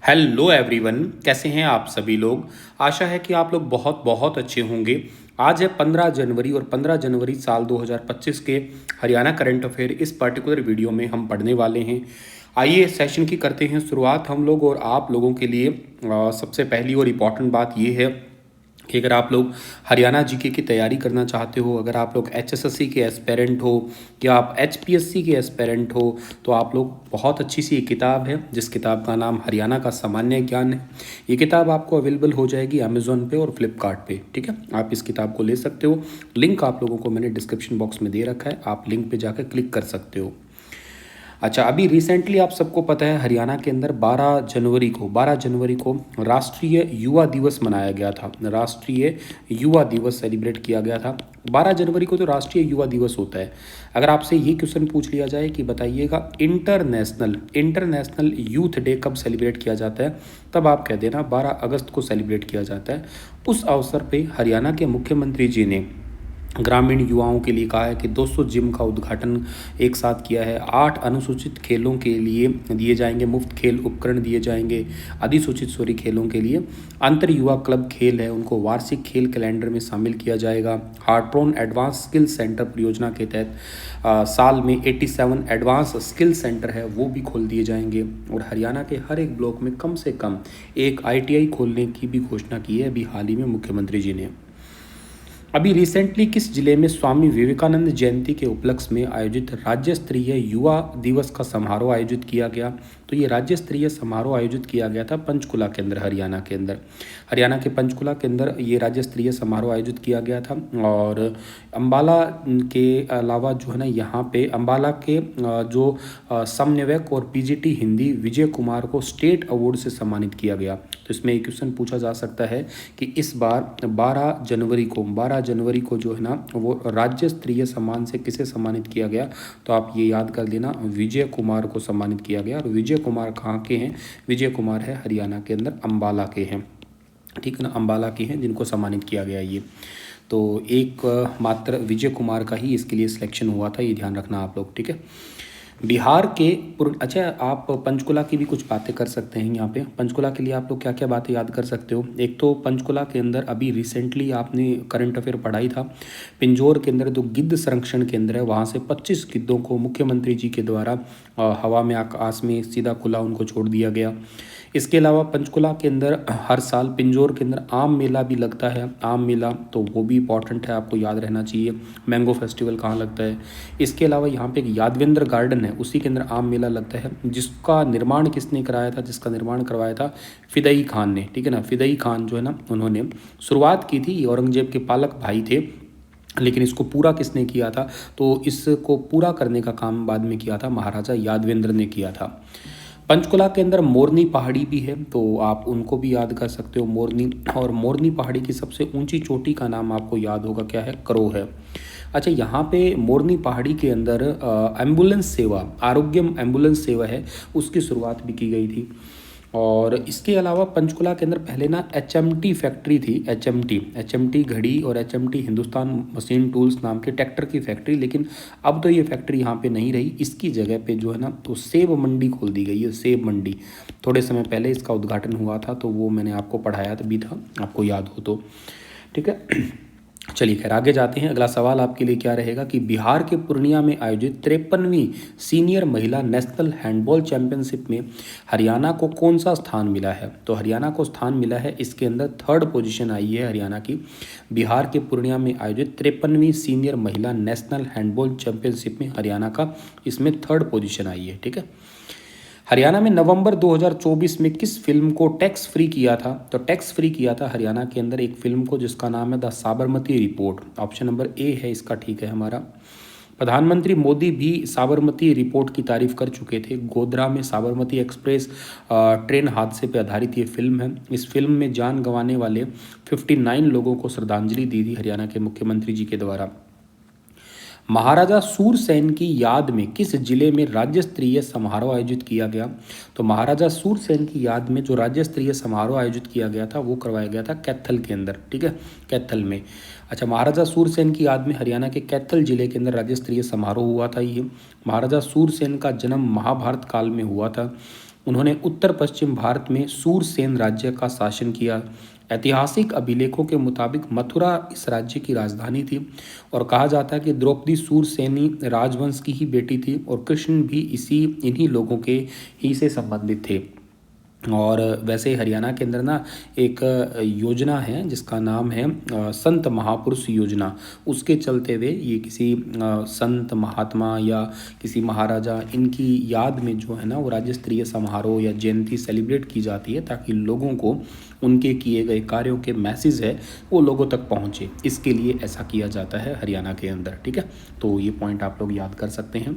Hello everyone, कैसे हैं आप सभी लोग। आशा है कि आप लोग बहुत बहुत अच्छे होंगे। आज है 15 जनवरी और 15 जनवरी साल 2025 के हरियाणा करंट अफेयर इस पर्टिकुलर वीडियो में हम पढ़ने वाले हैं। आइए सेशन की करते हैं शुरुआत हम लोग। और आप लोगों के लिए सबसे पहली और इम्पॉर्टेंट बात ये है कि अगर आप लोग हरियाणा जीके की तैयारी करना चाहते हो, अगर आप लोग एचएसएससी के एस्पेरेंट हो या आप एचपीएससी के एस्पेरेंट हो, तो आप लोग बहुत अच्छी सी एक किताब है जिस किताब का नाम हरियाणा का सामान्य ज्ञान है। ये किताब आपको अवेलेबल हो जाएगी अमेज़ॉन पे और फ्लिपकार्ट पे। ठीक है, आप इस किताब को ले सकते हो। लिंक आप लोगों को मैंने डिस्क्रिप्शन बॉक्स में दे रखा है, आप लिंक पे जाकर क्लिक कर सकते हो। अच्छा, अभी रिसेंटली आप सबको पता है हरियाणा के अंदर 12 जनवरी को राष्ट्रीय युवा दिवस मनाया गया था। राष्ट्रीय युवा दिवस सेलिब्रेट किया गया था। 12 जनवरी को तो राष्ट्रीय युवा दिवस होता है। अगर आपसे ये क्वेश्चन पूछ लिया जाए कि बताइएगा इंटरनेशनल इंटरनेशनल यूथ डे कब सेलिब्रेट किया जाता है, तब आप कह देना 12 अगस्त को सेलिब्रेट किया जाता है। उस अवसर पर हरियाणा के मुख्यमंत्री जी ने ग्रामीण युवाओं के लिए कहा है कि 200 जिम का उद्घाटन एक साथ किया है। 8 अनुसूचित खेलों के लिए दिए जाएंगे मुफ्त खेल उपकरण दिए जाएंगे। अधिसूचित खेलों के लिए अंतर युवा क्लब खेल है, उनको वार्षिक खेल कैलेंडर में शामिल किया जाएगा। हार्ट्रोन एडवांस स्किल सेंटर परियोजना के तहत साल में 87 एडवांस स्किल सेंटर है वो भी खोल दिए जाएंगे। और हरियाणा के हर एक ब्लॉक में कम से कम एक आईटीआई खोलने की भी घोषणा की है अभी हाल ही में मुख्यमंत्री जी ने। अभी रिसेंटली किस जिले में स्वामी विवेकानंद जयंती के उपलक्ष्य में आयोजित राज्य स्तरीय युवा दिवस का समारोह आयोजित किया गया? तो ये राज्य स्तरीय समारोह आयोजित किया गया था पंचकुला के अंदर, हरियाणा के अंदर। हरियाणा के पंचकुला के अंदर ये राज्य स्तरीय समारोह आयोजित किया गया था। और अम्बाला के अलावा जो है ना, यहाँ पे अम्बाला के जो समन्वयक और पीजीटी हिंदी विजय कुमार को स्टेट अवार्ड से सम्मानित किया गया। तो इसमें एक क्वेश्चन पूछा जा सकता है कि इस बार 12 जनवरी को जो है ना, वो राज्य स्तरीय सम्मान से किसे सम्मानित किया गया? तो आप ये याद कर लेना, विजय कुमार को सम्मानित किया गया। और विजय कुमार कहाँ के हैं? विजय कुमार है हरियाणा के अंदर अम्बाला के हैं। ठीक है ना, अम्बाला के हैं जिनको सम्मानित किया गया ये। तो एक मात्र विजय कुमार का ही इसके लिए सिलेक्शन हुआ था, ये ध्यान रखना आप लोग। ठीक है, बिहार के अच्छा, आप पंचकुला की भी कुछ बातें कर सकते हैं। यहाँ पे पंचकुला के लिए आप लोग क्या क्या बातें याद कर सकते हो? एक तो पंचकुला के अंदर अभी रिसेंटली आपने करंट अफेयर पढ़ा ही था, पिंजौर के अंदर जो गिद्ध संरक्षण केंद्र है वहाँ से 25 गिद्धों को मुख्यमंत्री जी के द्वारा हवा में आकाश में सीधा खुला उनको छोड़ दिया गया। इसके अलावा पंचकुला के अंदर हर साल पिंजौर के अंदर आम मेला भी लगता है। आम मेला तो वो भी इम्पॉर्टेंट है, आपको याद रहना चाहिए। मैंगो फेस्टिवल कहाँ लगता है? इसके अलावा यहाँ पे एक यादवेंद्र गार्डन है, उसी के अंदर आम मेला लगता है, जिसका निर्माण किसने कराया था? जिसका निर्माण करवाया था फिदई खान ने। ठीक है ना, फिदई खान जो है ना, उन्होंने शुरुआत की थी, औरंगजेब के पालक भाई थे, लेकिन इसको पूरा किसने किया था? तो इसको पूरा करने का काम बाद में किया था महाराजा यादवेंद्र ने किया था। पंचकुला के अंदर मोरनी पहाड़ी भी है, तो आप उनको भी याद कर सकते हो, मोरनी। और मोरनी पहाड़ी की सबसे ऊंची चोटी का नाम आपको याद होगा, क्या है? करो है। अच्छा, यहाँ पे मोरनी पहाड़ी के अंदर एम्बुलेंस सेवा, आरोग्य एम्बुलेंस सेवा है, उसकी शुरुआत भी की गई थी। और इसके अलावा पंचकुला के अंदर पहले ना एचएमटी फैक्ट्री थी, एचएमटी घड़ी और एचएमटी हिंदुस्तान मशीन टूल्स नाम के ट्रैक्टर की फैक्ट्री, लेकिन अब तो ये फैक्ट्री यहाँ पे नहीं रही। इसकी जगह पे जो है ना, तो सेब मंडी खोल दी गई है, सेब मंडी। थोड़े समय पहले इसका उद्घाटन हुआ था, तो वो मैंने आपको पढ़ाया भी था, आपको याद हो तो। ठीक है, चलिए खैर आगे जाते हैं। अगला सवाल आपके लिए क्या रहेगा कि बिहार के पूर्णिया में आयोजित 53वीं सीनियर महिला नेशनल हैंडबॉल चैंपियनशिप में हरियाणा को कौन सा स्थान मिला है? तो हरियाणा को स्थान मिला है, इसके अंदर 3rd पोजीशन आई है हरियाणा की। बिहार के पूर्णिया में आयोजित 53वीं सीनियर महिला नेशनल हैंडबॉल चैंपियनशिप में हरियाणा का इसमें 3rd पोजीशन आई है। ठीक है, हरियाणा में नवंबर 2024 में किस फिल्म को टैक्स फ्री किया था? तो टैक्स फ्री किया था हरियाणा के अंदर एक फिल्म को जिसका नाम है the Sabarmati report. Option number A है इसका, ठीक है हमारा। प्रधानमंत्री मोदी भी साबरमती रिपोर्ट की तारीफ कर चुके थे। गोधरा में साबरमती एक्सप्रेस ट्रेन हादसे पर आधारित ये फिल्म है। इस फिल्म में जान गंवाने वाले 59 लोगों को श्रद्धांजलि दी थी हरियाणा के मुख्यमंत्री जी के द्वारा। महाराजा सूरसेन की याद में किस जिले में राज्य स्तरीय समारोह आयोजित किया गया? तो महाराजा सूरसेन की याद में जो राज्य स्तरीय समारोह आयोजित किया गया था वो करवाया गया था कैथल के अंदर। ठीक है, कैथल में। अच्छा, महाराजा सूरसेन की याद में हरियाणा के कैथल जिले के अंदर राज्य स्तरीय समारोह हुआ था ये। महाराजा सूरसेन का जन्म महाभारत काल में हुआ था। उन्होंने उत्तर पश्चिम भारत में सूरसेन राज्य का शासन किया। ऐतिहासिक अभिलेखों के मुताबिक मथुरा इस राज्य की राजधानी थी और कहा जाता है कि द्रौपदी सूरसेनी राजवंश की ही बेटी थी और कृष्ण भी इन्हीं लोगों के ही से संबंधित थे। और वैसे हरियाणा के अंदर ना एक योजना है जिसका नाम है संत महापुरुष योजना। उसके चलते हुए ये किसी संत महात्मा या किसी महाराजा इनकी याद में जो है ना वो राज्य स्तरीय समारोह या जयंती सेलिब्रेट की जाती है, ताकि लोगों को उनके किए गए कार्यों के मैसेज है वो लोगों तक पहुँचे। इसके लिए ऐसा किया जाता है हरियाणा के अंदर, ठीक है। तो ये पॉइंट आप लोग याद कर सकते हैं।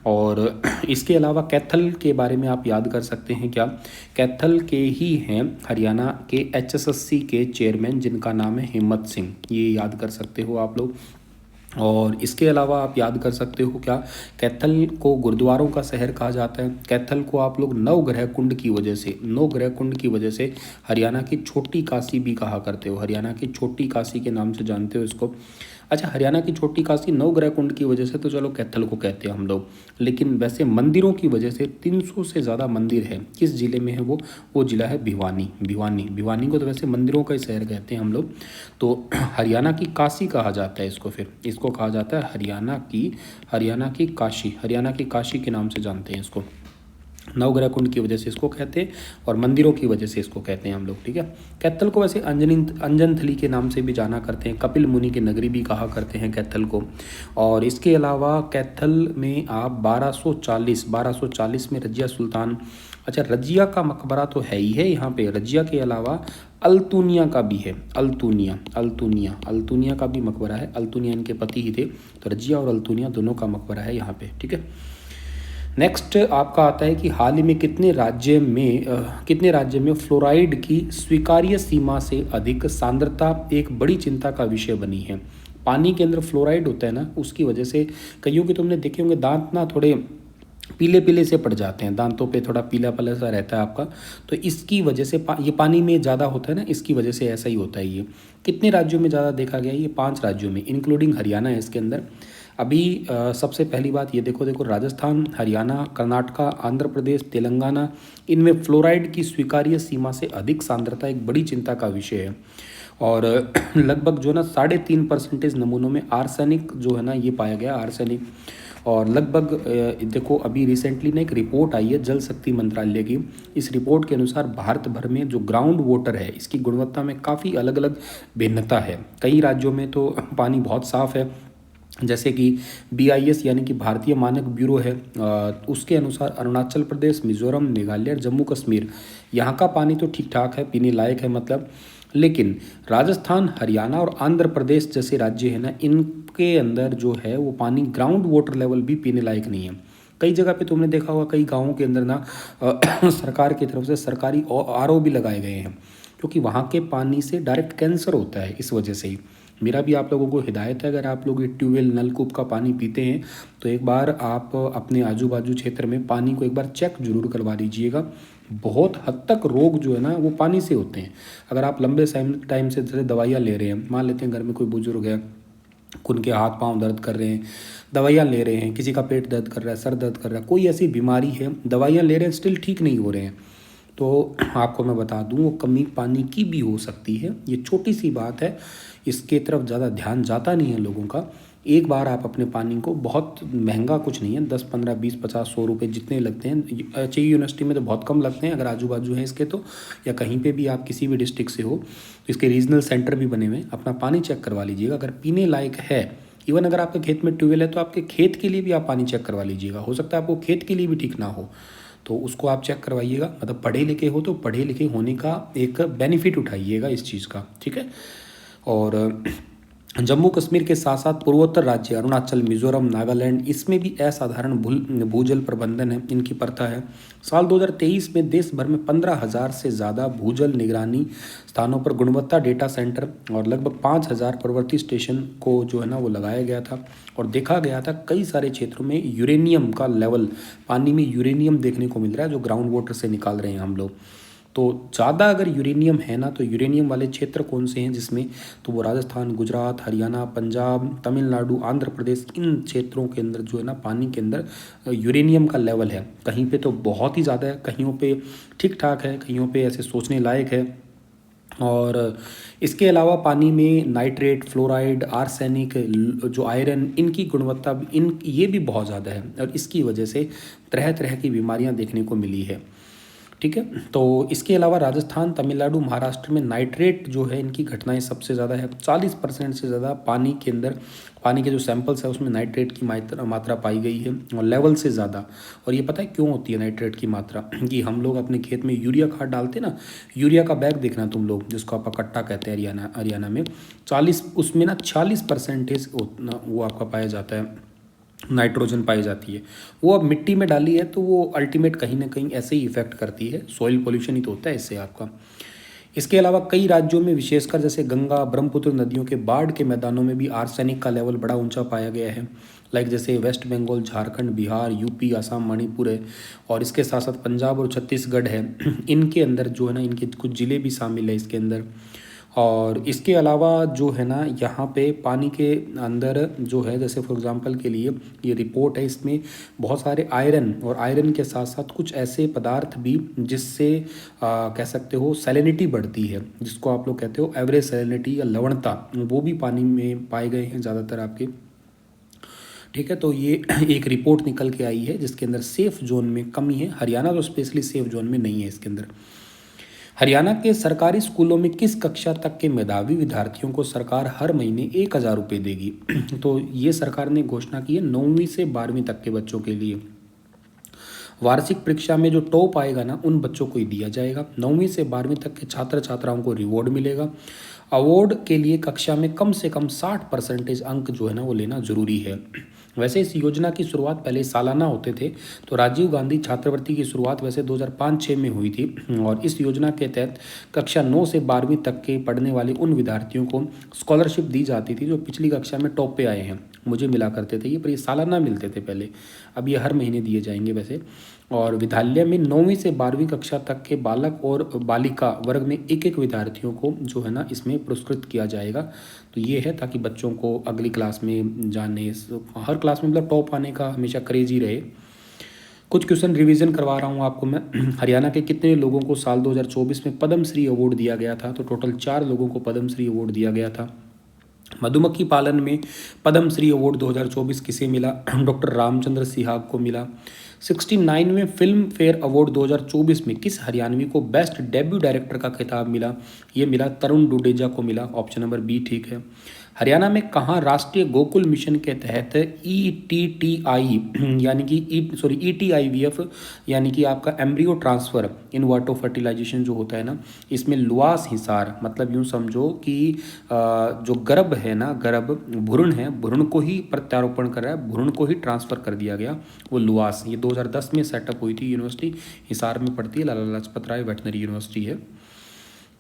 और इसके अलावा कैथल के बारे में आप याद कर सकते हैं क्या, कैथल के ही हैं हरियाणा के HSSC के चेयरमैन जिनका नाम है हिम्मत सिंह, ये याद कर सकते हो आप लोग। और इसके अलावा आप याद कर सकते हो क्या, कैथल को गुरुद्वारों का शहर कहा जाता है। कैथल को आप लोग नवग्रह कुंड की वजह से हरियाणा की छोटी काशी भी कहा करते हो, हरियाणा की छोटी काशी के नाम से जानते हो इसको। अच्छा, हरियाणा की छोटी काशी नवग्रह कुंड की वजह से तो चलो कैथल को कहते हैं हम लोग, लेकिन वैसे मंदिरों की वजह से 300 से ज़्यादा मंदिर है। किस ज़िले में है वो ज़िला है भिवानी को तो वैसे मंदिरों का ही शहर कहते हैं हम लोग। तो हरियाणा की काशी कहा जाता है इसको, फिर इसको कहा जाता है हरियाणा की काशी के नाम से जानते हैं इसको। नवग्रह कुंड की वजह से इसको कहते हैं और मंदिरों की वजह से इसको कहते हैं हम लोग, ठीक है। कैथल को वैसे अंजनथली के नाम से भी जाना करते हैं, कपिल मुनि की नगरी भी कहा करते हैं कैथल को। और इसके अलावा कैथल में आप 1240 में रजिया सुल्तान, अच्छा रजिया का मकबरा तो है ही है यहाँ पे, रजिया के अलावा अल्तुनिया का भी है, अल्तुनिया का भी मकबरा है। अल्तुनिया इनके पति ही थे, तो रजिया और अल्तुनिया दोनों का मकबरा है यहाँ पे, ठीक है। नेक्स्ट आपका आता है कि हाल ही में कितने राज्य में फ्लोराइड की स्वीकार्य सीमा से अधिक सांद्रता एक बड़ी चिंता का विषय बनी है। पानी के अंदर फ्लोराइड होता है ना, उसकी वजह से कईयों के तुमने देखे होंगे दांत ना थोड़े पीले पीले से पड़ जाते हैं, दांतों पे थोड़ा पीला पीला सा रहता है आपका, तो इसकी वजह से ये पानी में ज़्यादा होता है ना, इसकी वजह से ऐसा ही होता है। ये कितने राज्यों में ज़्यादा देखा गया है, ये 5 राज्यों में इंक्लूडिंग हरियाणा है इसके अंदर। अभी सबसे पहली बात ये देखो राजस्थान, हरियाणा, कर्नाटका, आंध्र प्रदेश, तेलंगाना, इनमें फ्लोराइड की स्वीकार्य सीमा से अधिक सांद्रता एक बड़ी चिंता का विषय है। और लगभग जो ना 3.5% नमूनों में आर्सेनिक जो है ना ये पाया गया, आर्सेनिक। और लगभग देखो अभी रिसेंटली ना एक रिपोर्ट आई है जल शक्ति मंत्रालय की, इस रिपोर्ट के अनुसार भारत भर में जो ग्राउंड वाटर है इसकी गुणवत्ता में काफ़ी अलग अलग भिन्नता है। कई राज्यों में तो पानी बहुत साफ़ है, जैसे कि BIS यानी कि भारतीय मानक ब्यूरो है, उसके अनुसार अरुणाचल प्रदेश, मिजोरम, मेघालय और जम्मू कश्मीर यहाँ का पानी तो ठीक ठाक है, पीने लायक है मतलब। लेकिन राजस्थान, हरियाणा और आंध्र प्रदेश जैसे राज्य है ना, इनके अंदर जो है वो पानी ग्राउंड वाटर लेवल भी पीने लायक नहीं है। कई जगह पे तुमने देखा होगा, कई गाँवों के अंदर ना सरकार की तरफ से सरकारी RO भी लगाए गए हैं, क्योंकि वहाँ के पानी से डायरेक्ट कैंसर होता है इस वजह से ही। मेरा भी आप लोगों को हिदायत है, अगर आप लोग ये ट्यूबवेल नलकूप का पानी पीते हैं तो एक बार आप अपने आजू बाजू क्षेत्र में पानी को एक बार चेक जरूर करवा लीजिएगा। बहुत हद तक रोग जो है ना वो पानी से होते हैं। अगर आप लंबे टाइम से जैसे दवाइयाँ ले रहे हैं, मान लेते हैं घर में कोई बुजुर्ग है, उनके हाथ पांव दर्द कर रहे हैं, दवाइयाँ ले रहे हैं, किसी का पेट दर्द कर रहा है, सर दर्द कर रहा है, कोई ऐसी बीमारी है, दवाइयाँ ले रहे हैं स्टिल ठीक नहीं हो रहे हैं, तो आपको मैं बता दूं वो कमी पानी की भी हो सकती है। ये छोटी सी बात है, इसके तरफ ज़्यादा ध्यान जाता नहीं है लोगों का। एक बार आप अपने पानी को, बहुत महंगा कुछ नहीं है, 10, 15, 20, 50, 100 रुपये जितने लगते हैं, चाहिए यूनिवर्सिटी में तो बहुत कम लगते हैं अगर आजू बाजू है इसके तो, या कहीं पे भी आप किसी भी डिस्ट्रिक्ट से हो, इसके रीजनल सेंटर भी बने हुए हैं, अपना पानी चेक करवा लीजिएगा। अगर पीने लायक है, इवन अगर आपके खेत में ट्यूबवेल है तो आपके खेत के लिए भी आप पानी चेक करवा लीजिएगा। हो सकता है आपको खेत के लिए भी ठीक ना हो, तो उसको आप चेक करवाइएगा। मतलब पढ़े लिखे हो तो पढ़े लिखे होने का एक बेनिफिट उठाइएगा इस चीज़ का, ठीक है। और जम्मू कश्मीर के साथ साथ पूर्वोत्तर राज्य अरुणाचल, मिजोरम, नागालैंड, इसमें भी असाधारण भूजल प्रबंधन है, इनकी प्रथा है। साल 2023 में देश भर में 15,000 से ज़्यादा भूजल निगरानी स्थानों पर गुणवत्ता डेटा सेंटर और लगभग 5,000 प्रवर्ती स्टेशन को जो है ना वो लगाया गया था। और देखा गया था कई सारे क्षेत्रों में यूरेनियम का लेवल, पानी में यूरेनियम देखने को मिल रहा है जो ग्राउंड वाटर से निकाल रहे हैं हम लोग। तो ज़्यादा अगर यूरेनियम है ना, तो यूरेनियम वाले क्षेत्र कौन से हैं जिसमें, तो वो राजस्थान, गुजरात, हरियाणा, पंजाब, तमिलनाडु, आंध्र प्रदेश, इन क्षेत्रों के अंदर जो है ना पानी के अंदर यूरेनियम का लेवल है। कहीं पे तो बहुत ही ज़्यादा है, कहीं पे ठीक ठाक है, कहीं पे ऐसे सोचने लायक है। और इसके अलावा पानी में नाइट्रेट, फ्लोराइड, आर्सेनिक, जो आयरन, इनकी गुणवत्ता इन ये भी बहुत ज़्यादा है और इसकी वजह से तरह तरह की बीमारियां देखने को मिली है। ठीक है, तो इसके अलावा राजस्थान, तमिलनाडु, महाराष्ट्र में नाइट्रेट जो है इनकी घटनाएं सबसे ज़्यादा है। 40% से ज़्यादा पानी के अंदर, पानी के जो सैंपल्स है उसमें नाइट्रेट की मात्रा पाई गई है और लेवल से ज़्यादा। और ये पता है क्यों होती है नाइट्रेट की मात्रा, कि हम लोग अपने खेत में यूरिया खाद डालते ना, यूरिया का बैग देखना तुम लोग, जिसको आप कट्टा कहते हैं हरियाणा में, 40 उसमें ना 40% वो आपका पाया जाता है, नाइट्रोजन पाई जाती है। वो अब मिट्टी में डाली है तो वो अल्टीमेट कहीं ना कहीं ऐसे ही इफेक्ट करती है, सॉइल पोल्यूशन ही तो होता है इससे आपका। इसके अलावा कई राज्यों में, विशेषकर जैसे गंगा, ब्रह्मपुत्र नदियों के बाढ़ के मैदानों में भी आर्सेनिक का लेवल बड़ा ऊंचा पाया गया है। लाइक जैसे वेस्ट बंगाल, झारखंड, बिहार, यूपी, असम, मणिपुर है, और इसके साथ साथ पंजाब और छत्तीसगढ़ है। इनके अंदर जो है ना, इनके कुछ ज़िले भी शामिल है इसके अंदर। और इसके अलावा जो है ना, यहाँ पे पानी के अंदर जो है, जैसे फॉर एग्जांपल के लिए ये रिपोर्ट है, इसमें बहुत सारे आयरन, और आयरन के साथ साथ कुछ ऐसे पदार्थ भी जिससे कह सकते हो सैलिनिटी बढ़ती है, जिसको आप लोग कहते हो एवरेज सैलिनिटी या लवणता, वो भी पानी में पाए गए हैं ज़्यादातर आपके। ठीक है, तो ये एक रिपोर्ट निकल के आई है जिसके अंदर सेफ जोन में कमी है। हरियाणा तो स्पेशली सेफ जोन में नहीं है इसके अंदर। हरियाणा के सरकारी स्कूलों में किस कक्षा तक के मेधावी विद्यार्थियों को सरकार हर महीने 1,000 रुपये देगी? तो ये सरकार ने घोषणा की है 9वीं से 12वीं तक के बच्चों के लिए। वार्षिक परीक्षा में जो टॉप आएगा ना, उन बच्चों को ही दिया जाएगा। 9वीं से 12वीं तक के छात्र छात्राओं को रिवॉर्ड मिलेगा। अवार्ड के लिए कक्षा में कम से कम 60% अंक जो है ना वो लेना जरूरी है। वैसे इस योजना की शुरुआत पहले सालाना होते थे, तो राजीव गांधी छात्रवृत्ति की शुरुआत वैसे 2005-06 में हुई थी, और इस योजना के तहत कक्षा 9 से 12वीं तक के पढ़ने वाले उन विद्यार्थियों को स्कॉलरशिप दी जाती थी जो पिछली कक्षा में टॉप पे आए हैं। मुझे मिला करते थे ये, पर ये सालाना मिलते थे पहले, अब ये हर महीने दिए जाएंगे वैसे। और विद्यालय में 9वीं से 12वीं कक्षा तक के बालक और बालिका वर्ग में एक एक विद्यार्थियों को जो है ना इसमें पुरस्कृत किया जाएगा। तो ये है ताकि बच्चों को अगली क्लास में जाने, हर क्लास में मतलब टॉप आने का हमेशा क्रेज ही रहे। कुछ क्वेश्चन रिवीजन करवा रहा हूँ आपको मैं। हरियाणा के कितने लोगों को साल 2024 में पद्म श्री अवार्ड दिया गया था? तो टोटल 4 लोगों को पद्म श्री अवार्ड दिया गया था। मधुमक्खी पालन में पद्म श्री अवार्ड 2024 किसे मिला? डॉक्टर रामचंद्र सिहाग को मिला। 69 में फिल्म फेयर अवार्ड 2024 में किस हरियाणवी को बेस्ट डेब्यू डायरेक्टर का खिताब मिला? ये मिला तरुण डुडेजा को मिला। ऑप्शन नंबर बी ठीक है। हरियाणा में कहाँ राष्ट्रीय गोकुल मिशन के तहत ETTI यानी कि ETIVF यानी कि आपका एम्ब्रियो ट्रांसफ़र इन वाटो फर्टिलाइजेशन जो होता है ना, इसमें लुआस हिसार, मतलब यूँ समझो कि जो गर्भ है ना, गर्भ भ्रूण है, भ्रूण को ही प्रत्यारोपण कर रहा है, भ्रूण को ही ट्रांसफ़र कर दिया गया वो लुआस। ये 2010 में सेटअप हुई थी यूनिवर्सिटी, हिसार में पड़ती है, लाला लाजपत राय वेटनरी यूनिवर्सिटी है।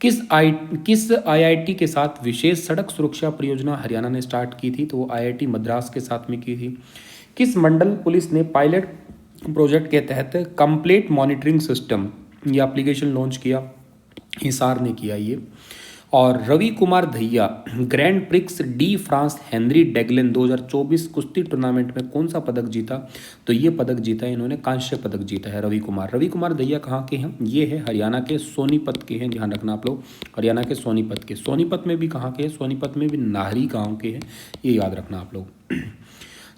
किस IIT के साथ विशेष सड़क सुरक्षा परियोजना हरियाणा ने स्टार्ट की थी? तो वो IIT मद्रास के साथ में की थी। किस मंडल पुलिस ने पायलट प्रोजेक्ट के तहत कंप्लीट मॉनिटरिंग सिस्टम ये एप्लीकेशन लॉन्च किया? हिसार ने किया ये। और Ravi Kumar Dahiya Grand Prix de France Henri Deglane 2024 कुश्ती टूर्नामेंट में कौन सा पदक जीता? तो ये पदक जीता है, इन्होंने कांस्य पदक जीता है रवि कुमार दहिया कहाँ के हैं? ये है हरियाणा के सोनीपत के हैं, ध्यान रखना आप लोग, हरियाणा के सोनीपत के। सोनीपत में भी कहाँ के हैं? सोनीपत में भी नाहरी गाँव के हैं, ये याद रखना आप लोग।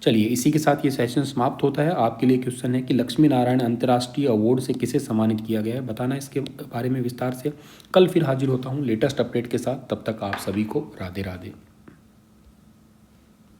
चलिए, इसी के साथ ये सेशन समाप्त होता है। आपके लिए क्वेश्चन है कि लक्ष्मी नारायण अंतर्राष्ट्रीय अवार्ड से किसे सम्मानित किया गया है? बताना इसके बारे में विस्तार से। कल फिर हाजिर होता हूँ लेटेस्ट अपडेट के साथ, तब तक आप सभी को राधे राधे।